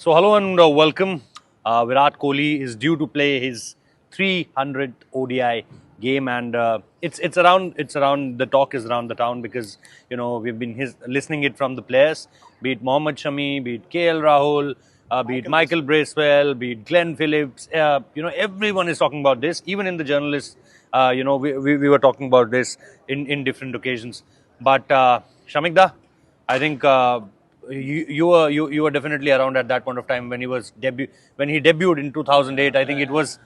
So hello and welcome. Virat Kohli is due to play his 300th ODI game, and it's around the talk is around the town because we've been listening it from the players, be it Mohammad Shami, be it KL Rahul, be it Michael Bracewell, be it Glenn Phillips. Everyone is talking about this. Even in the journalists, we were talking about this in different occasions. But Shamikda, I think you were definitely around at that point of time when he debuted in 2008. I think it was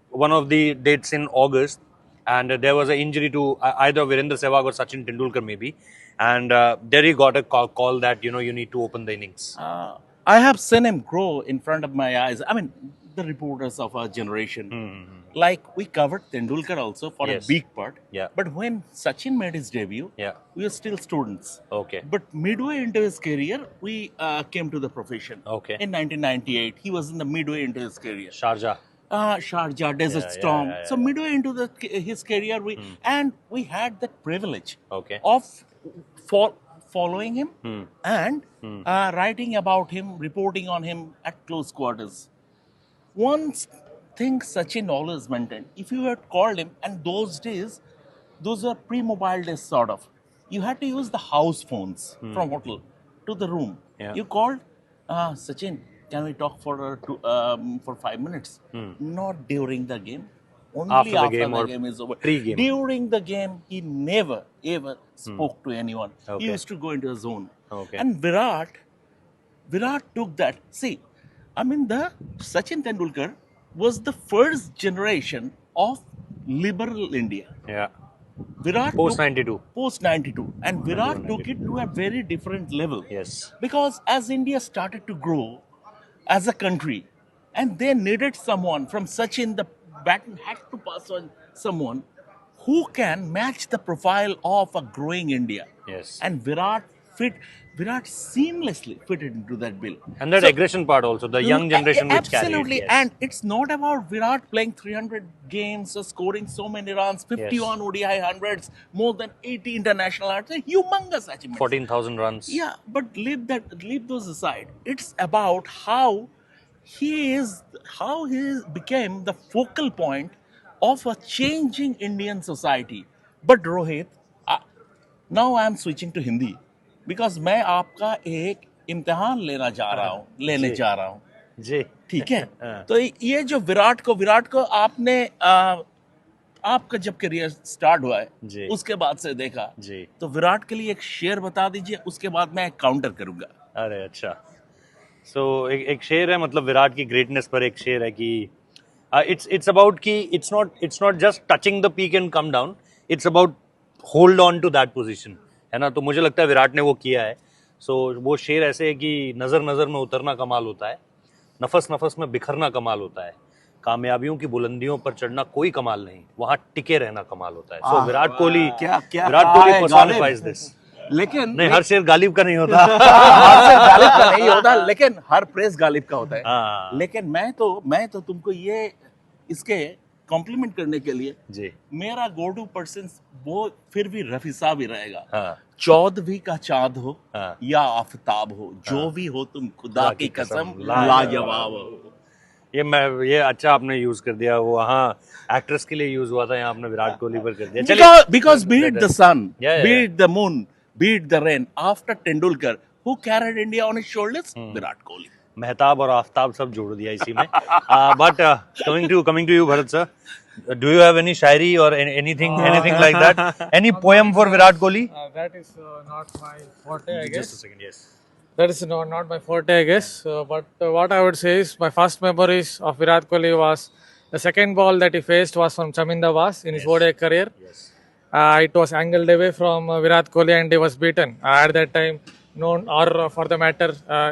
one of the dates in August, and there was an injury to either Virendra Sehwag or Sachin Tendulkar maybe, and there he got a call that you need to open the innings. I have seen him grow in front of my eyes. I mean, the reporters of our generation, like we covered Tendulkar also for a Yes. big part. Yeah. But when Sachin made his debut, Yeah. we were still students. Okay. But midway into his career, we came to the profession. Okay. In 1998, he was in the midway into his career. Sharjah. Sharjah, Desert Yeah, Storm. yeah, So yeah. midway into his career, we had that privilege Okay. of following him and writing about him, reporting on him at close quarters. One thing Sachin always maintained: if you had called him, and those days, those were pre-mobile days, sort of. You had to use the house phones from hotel to the room. Yeah. You called, Sachin, can we talk for 5 minutes? Not during the game. Only After the after game the or game is over. pre-game? During the game, he never ever spoke to anyone. Okay. He used to go into a zone. Okay. And Virat took that. See, I mean, the Sachin Tendulkar was the first generation of liberal India. Yeah. Virat Post took- 92. Post 92. And Virat took it to a very different level. Yes. Because as India started to grow as a country, and they needed someone from Sachin, the baton had to pass on someone who can match the profile of a growing India. Yes. And Virat seamlessly fitted into that bill. And that So- aggression part also, the young generation which carried. Absolutely. Yes. And it's not about Virat playing 300 games or scoring so many runs, 51 ODI hundreds, more than 80 international hundreds. Humongous achievement. 14,000 runs. Yeah, but leave those aside. It's about how he became the focal point of a changing Indian society. But Rohit, now I am switching to Hindi because मैं आपका एक इम्तिहान लेने जा रहा हूँ जी. ठीक है हाँ. तो ये जो विराट को आपने आपका जब करियर स्टार्ट हुआ जी. है उसके बाद से देखा जी. तो विराट के लिए एक शेर बता दीजिए उसके बाद मैं काउंटर करूंगा अरे अच्छा. सो एक शेर है, मतलब विराट की ग्रेटनेस पर एक शेर है कि इट्स अबाउट कि it's not just touching the peak and come down, it's about hold on to that position, है ना. तो मुझे लगता है विराट ने वो किया है. सो वो शेर ऐसे है कि नजर नजर में उतरना कमाल होता है, नफस नफस में बिखरना कमाल होता है, कामयाबियों की बुलंदियों पर चढ़ना कोई कमाल नहीं, वहां टिके रहना कमाल होता है. सो विराट कोहली क्या personifies this. लेकिन नहीं, हर शेर गालिब का नहीं होता. हर से गालिब का नहीं होता लेकिन हर प्रेस गालिब का होता है हाँ. लेकिन मैं तो तुमको ये इसके कॉम्प्लीमेंट करने के लिए जी. मेरा गो टू पर्सन वो फिर भी रफी साहब ही रहेगा. हाँ. 14वीं का चांद हो हाँ. या आफताब हो, जो भी हो तुम खुदा की कसम लाजवाब लाजवाब हो. ये अच्छा आपने यूज कर दिया. वो हाँ एक्ट्रेस के लिए यूज हुआ था, यहाँ आपने विराट कोहली पर कर दिया. चलिए. Because be it the sun, Yeah, be yeah. it the moon, be it the rain, after Tendulkar, who carried India on his shoulders? Virat Kohli. Mehtab और आफ्ताब सब जोड़ दिया इसी में. But coming to you Bharat sir, do you have any shayari or anything like that, any poem for Virat Kohli? That is not my forte, I guess. Just a second. Yes. That is not my forte, I guess. But what I would say is my first memories of Virat Kohli was the second ball that he faced was from Chaminda Was in his ODI career. Yes. It was angled away from Virat Kohli and he was beaten. At that time, known or for the matter,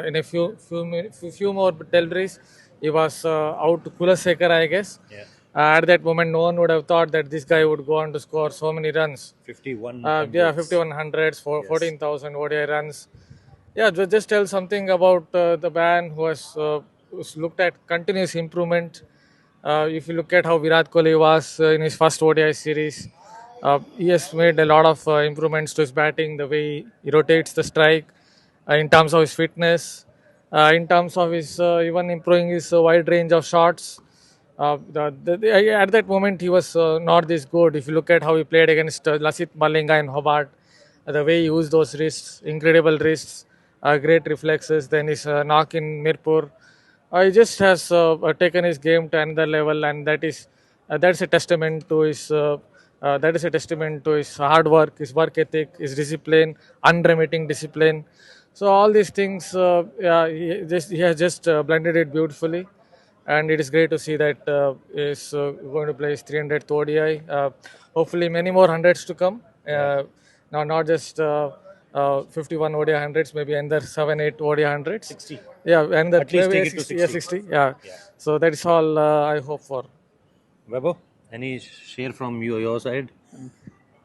in a few more deliveries, he was out Kulasekar, I guess. Yeah. At that moment, no one would have thought that this guy would go on to score so many runs. 51. 5100s, 14,000 ODI runs. Yeah, just tell something about the man who's looked at continuous improvement. If you look at how Virat Kohli was in his first ODI series, he has made a lot of improvements to his batting, the way he rotates the strike, in terms of his fitness. in terms of his even improving his wide range of shots. At that moment, he was not this good. If you look at how he played against Lasith Malinga in Hobart, the way he used those wrists, incredible wrists, great reflexes. Then his knock in Mirpur, he just has taken his game to another level, and that's a testament to his. That is a testament to his hard work, his work ethic, his discipline, unremitting discipline. So all these things, yeah, he has just blended it beautifully, and it is great to see that is going to play his 300th ODI. Hopefully, many more hundreds to come. Now, not just 51 ODI hundreds, maybe another 7, 8 ODI hundreds. 60. Yeah, and At least take it to 60. Yeah, 60. Yeah. So that is all I hope for. Webber, any share from your side?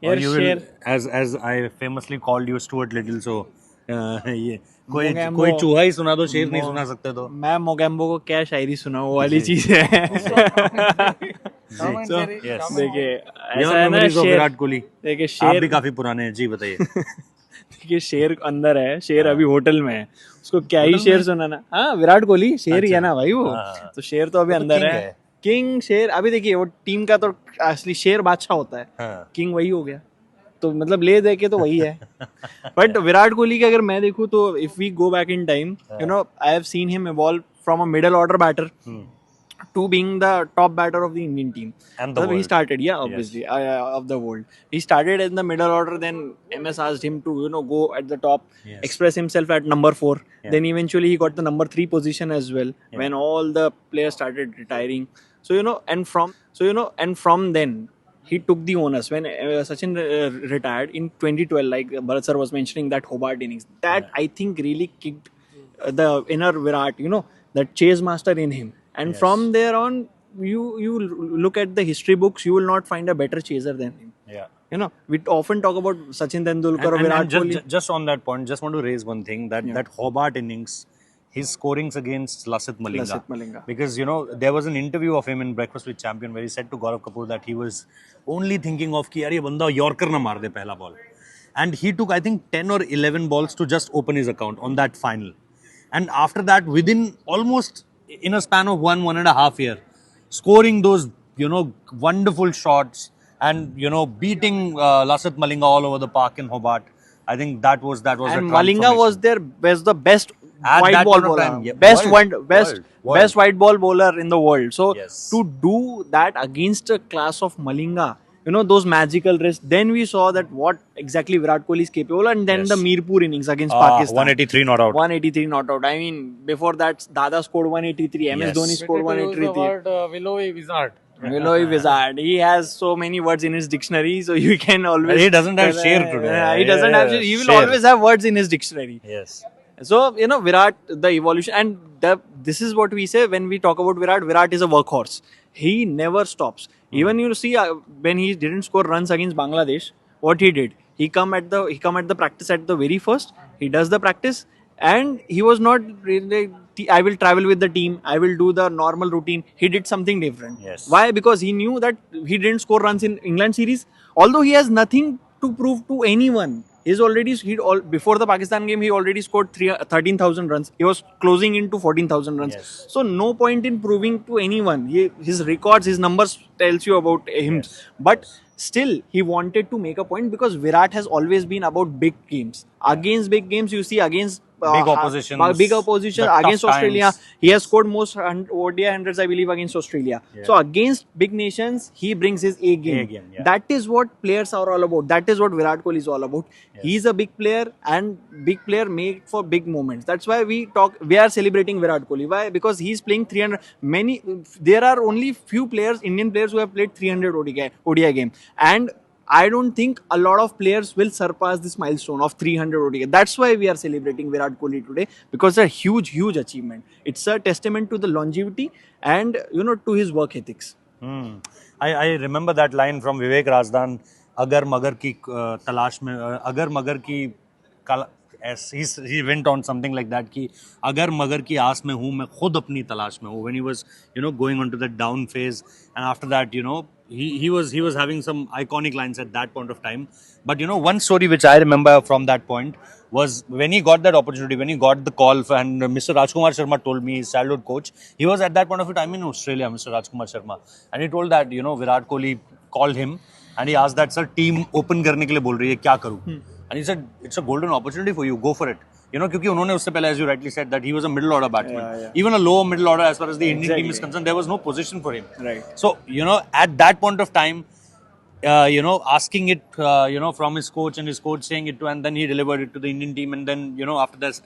Yaar, Or you will, share- as I famously called you Stuart Little, so ये कोई मोगैम्बो- कोई चूहा ही सुना दो, शेर नहीं सुना सकते तो मैं मोगैम्बो को क्या शायरी सुना वो वाली चीज है Yes. देखिए Your ऐसा है ना memories of शेर विराट कोहली देखिए आप शेर भी काफी पुराने हैं जी, बताइए. देखिए शेर अंदर है शेर अभी होटल में है उसको क्या ही शेर सुनाना हाँ विराट कोहली शेर ही है ना भाई वो हाँ। तो शेर तो अभी वो तो अंदर king है है। किंग शेर अभी देखिए वो टीम का तो असली शेर बादशाह होता है हाँ. किंग वही हो गया तो मतलब ले दे के तो वही है बट विराट कोहली की अगर मैं देखूं तो if we go back in time you know I have seen him evolve from a middle order batter to being the top batter of the Indian team. And the So he world. started, yeah, obviously, of the world. He started in the middle order. Then MS asked him to, go at the top, Yes. express himself at number 4. Yeah. Then eventually he got the number 3 position as well when all the players started retiring. So and from then he took the onus when Sachin retired in 2012. Like Bharat sir was mentioning that Hobart innings, that I think really kicked the inner Virat, that chase master in him. And from there on, you look at the history books, you will not find a better chaser than him. Yeah. We often talk about Sachin Tendulkar or Virat Kohli. Just on that point, just want to raise one thing that Hobart innings, his scorings against Lasith Malinga. Lasith Malinga. Because there was an interview of him in Breakfast with Champion where he said to Gaurav Kapoor that he was only thinking of कि यार ये बंदा Yorker ना मार दे पहला ball. And he took I think 10 or 11 balls to just open his account on that final. And after that, within almost in a span of 1.5 year, scoring those wonderful shots and beating Lasith Malinga all over the park in Hobart. I think that was And the Malinga was the best At white that ball point of bowler, time, yeah. best World. best white ball bowler in the world. So Yes. to do that against a class of Malinga, those magical wrists. Then we saw that what exactly Virat Kohli is capable, and then Yes. the Mirpur innings against Pakistan. 183 not out. 183 not out. I mean, before that, Dada scored 183. MS Yes. Dhoni scored Better to use the 183. word Willowy wizard. Willowy Wizard. He has so many words in his dictionary, so you can always. He doesn't have share today. He doesn't have share. He will Share. always have words in his dictionary. Yes. So, Virat, the evolution, and this is what we say when we talk about Virat. Virat is a workhorse. He never stops. Even you see when he didn't score runs against Bangladesh, what he did, he come at the practice at the very first. He does the practice, and he was not really. I will travel with the team. I will do the normal routine. He did something different. Yes. Why? Because he knew that he didn't score runs in England series. Although he has nothing to prove to anyone. Before the Pakistan game, he already scored 13,000 runs. He was closing into 14,000 runs. Yes. So no point in proving to anyone. His records, his numbers tells you about him. Yes. But still, he wanted to make a point because Virat has always been about big games. Against big games, you see against Big oppositions, big opposition the tough against Australia. times. He has scored most ODI hundreds, I believe, against Australia. Yeah. So against big nations, he brings his A game. A game, yeah. That is what players are all about. That is what Virat Kohli is all about. Yes. He's a big player, and big player made for big moments. That's why we are celebrating Virat Kohli. Why? Because he's playing 300. There are only few players, Indian players, who have played 300 ODI game, and I don't think a lot of players will surpass this milestone of 300 ODI. That's why we are celebrating Virat Kohli today, because it's a huge, huge achievement. It's a testament to the longevity and to his work ethics. I remember that line from Vivek Razdan. अगर मगर की तलाश में अगर मगर की he went on something like that कि अगर मगर की आस में हूँ मैं खुद अपनी तलाश में हूँ. When he was going on to that down phase, and after that he was having some iconic lines at that point of time. But one story which I remember from that point was when he got that opportunity, when he got the call, and Mr. Rajkumar Sharma told me, his childhood coach, he was at that point of time in Australia, Mr. Rajkumar Sharma, and he told that, Virat Kohli called him and he asked that, sir, team open करने के लिए बोल रही है, क्या करूँ? And he said, it's a golden opportunity for you, go for it. क्योंकि उन्होंने उससे पहले, as you rightly said, that he was a middle order batsman. Even a low middle order, as far as the Indian team is concerned, there was no position for him. Right. So, at that point of time, asking it, from his coach and his coach saying it to, and then he delivered it to the Indian team. And then, after this,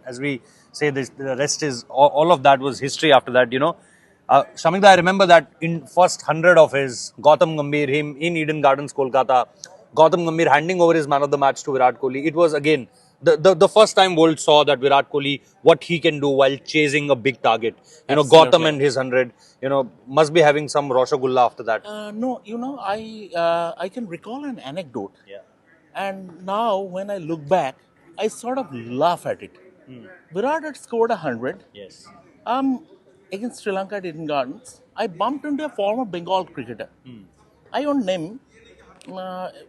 as we say this, the rest is, all of that was history after that, Shamikda, I remember that in first 100 of his, Gautam Gambhir, him in Eden Gardens, Kolkata, Gautam Gambhir handing over his man of the match to Virat Kohli. It was again the first time world saw that Virat Kohli, what he can do while chasing a big target. Gautam and his 100, must be having some Roshagulla after that. No, I can recall an anecdote. Yeah. And now when I look back, I sort of laugh at it. Virat had scored 100. Yes. Against Sri Lanka at Eden Gardens. I bumped into a former Bengal cricketer. I won't name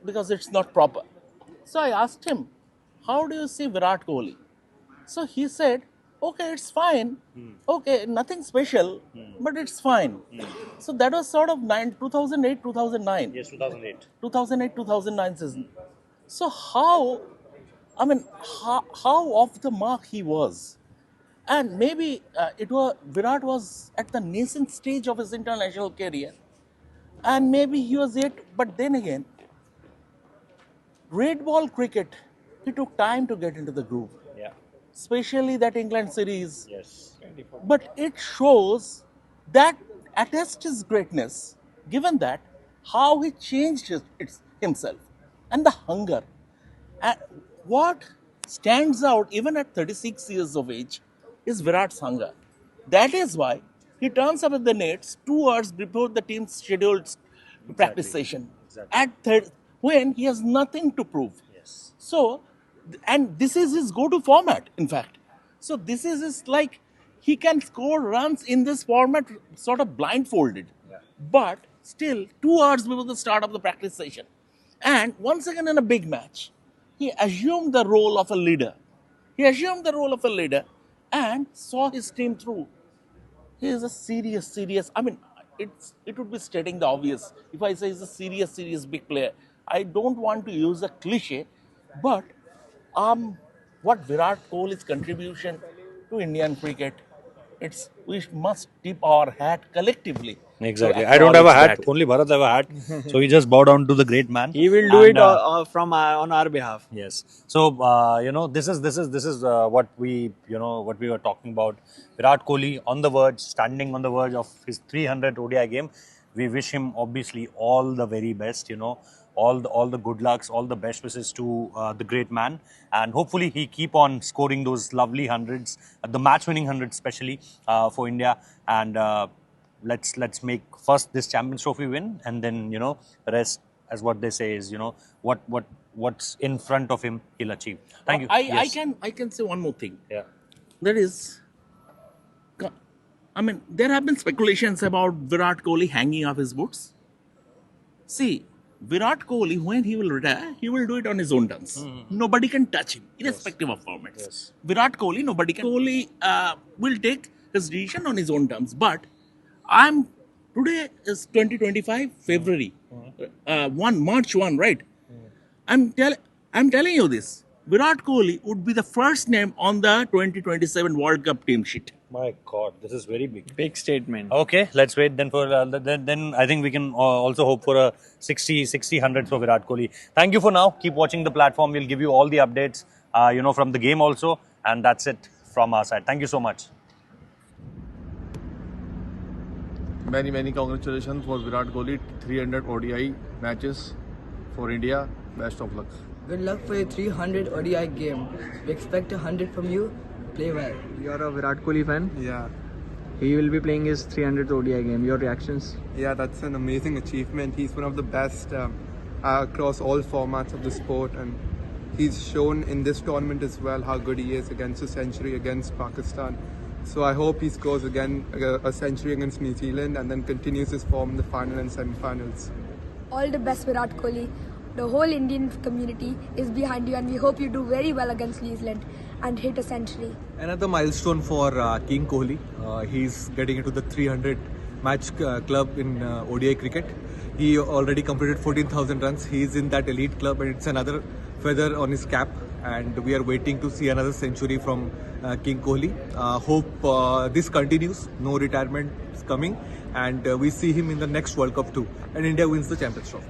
because it's not proper. So I asked him, how do you see Virat Kohli? So he said, okay, it's fine. Okay, nothing special, but it's fine. So that was sort of 2008, 2009. Yes, 2008. 2008, 2009 season. So how off the mark he was. And maybe Virat was at the nascent stage of his international career. And maybe he was it, but then again, red ball cricket, he took time to get into the groove. Yeah. Especially that England series. Yes. But it shows that attests his greatness, given that how he changed himself and the hunger. And what stands out even at 36 years of age is Virat's hunger. That is why he turns up at the nets 2 hours before the team's scheduled practice session. Exactly. When he has nothing to prove. Yes. So, and this is his go-to format, in fact. So this is his, like, he can score runs in this format sort of blindfolded. Yeah. But still, 2 hours before the start of the practice session. And once again in a big match, he assumed the role of a leader. And saw his team through. He is a serious, it would be stating the obvious if I say he's a serious big player. I don't want to use a cliche, but what Virat Kohli's contribution to Indian cricket, we must tip our hat collectively. Exactly. to I don't have a hat. acknowledge that. Only Bharat have a hat. So we just bow down to the great man. He will do And, it on our behalf. Yes. So this is what we were talking about. Virat Kohli standing on the verge of his 300th ODI game. We wish him obviously all the very best. All the good lucks, all the best wishes to the great man, and hopefully he keep on scoring those lovely hundreds, the match-winning hundreds especially for India. And let's make first this Champions Trophy win, and then the rest, as what they say, is what's in front of him he'll achieve. Thank you. Yes. I can say one more thing. Yeah. That is, there have been speculations about Virat Kohli hanging up his boots. See, Virat Kohli, when he will retire, he will do it on his own terms. Nobody can touch him, irrespective of formats. Yes. Virat Kohli, nobody can. Kohli will take his decision on his own terms. But today is 2025 February, March 1, right? I'm telling you this. Virat Kohli would be the first name on the 2027 World Cup team sheet. My God, this is very big. Big statement. Okay, let's wait then for then I think we can also hope for a 60 100 for Virat Kohli. Thank you for now. Keep watching the platform. We'll give you all the updates, from the game also, and that's it from our side. Thank you so much. Many congratulations for Virat Kohli. 300 ODI matches for India. Best of luck. Good luck for your 300 ODI game. We expect 100 from you. Play well. You're a Virat Kohli fan. Yeah, He will be playing his 300th ODI game. Your reactions? that's an amazing achievement. He's one of the best across all formats of the sport, and he's shown in this tournament as well how good he is against a century against Pakistan. So I hope he scores again a century against New Zealand and then continues his form in the final and semi-finals. All the best, Virat Kohli. The whole Indian community is behind you, and we hope you do very well against New Zealand and hit a century. Another milestone for King Kohli. He's getting into the 300 match club in ODI cricket. He already completed 14,000 runs. He's in that elite club, and it's another feather on his cap. And we are waiting to see another century from King Kohli. Hope this continues. No retirement is coming, and we see him in the next World Cup too. And India wins the Champions Trophy.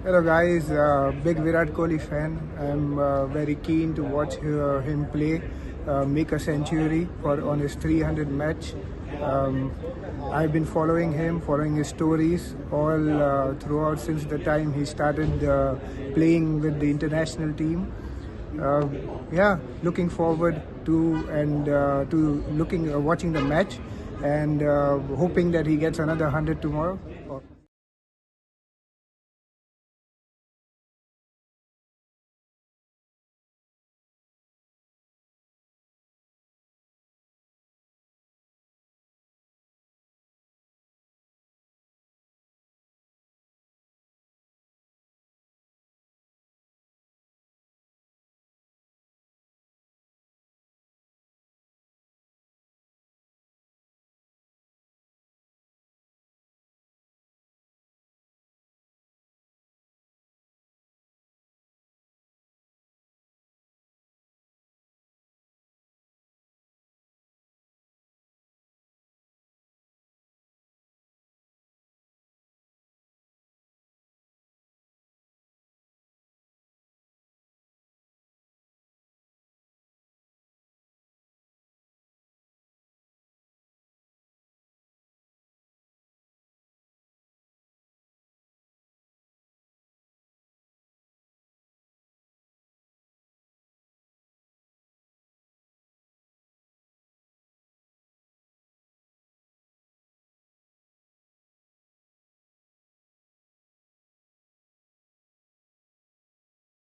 Hello guys, big Virat Kohli fan. I'm very keen to watch him play, make a century on his 300 match. I've been following him, following his stories all throughout since the time he started playing with the international team. Looking forward to watching the match and hoping that he gets another 100 tomorrow.